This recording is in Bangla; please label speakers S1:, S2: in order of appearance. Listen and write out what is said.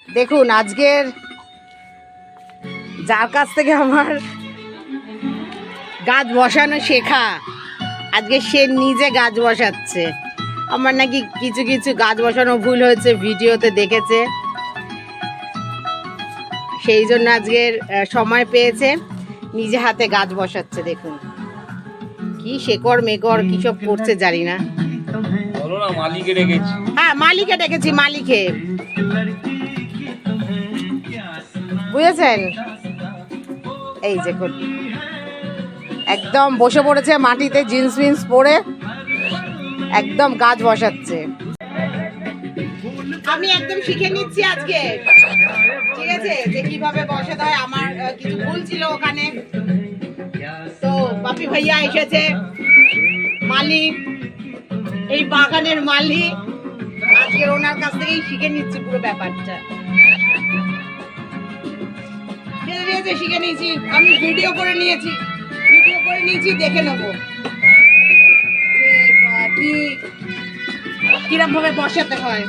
S1: দেখুন আজকের যার কাছ থেকে আমার গাছ বসানো শেখা, আজকে সে নিজে গাছ বসাচ্ছে। আমার নাকি কিছু কিছু গাছ বসানো ভুল হয়েছে, ভিডিওতে দেখেছে, সেই জন্য আজকের সময় পেয়েছে, নিজে হাতে গাছ বসাচ্ছে। দেখুন কি শেকড় মেকড় কি সব করছে জানি না। হ্যাঁ মালিকে ডেকেছি, মালিকে, বুঝেছেন? এই দেখুন একদম বসে পড়েছে মাটিতে, জিন্স ফিন্স পরে একদম গাছ বসাচ্ছে। আমি একদম শিখে নিচ্ছি আজকে, ঠিক আছে, যে কিভাবে বসাতে হয়। আমার কিছু ভুল ছিল ওখানে, তো বাপি ভাইয়া এসেছে, মালিক, এই বাগানের মালিক, আজকে ওনার কাছ থেকেই শিখে নিচ্ছি পুরো ব্যাপারটা। শিখে নিয়েছি, আমি ভিডিও করে নিয়েছি, দেখে নেবো কিরম ভাবে বসাতে হয়।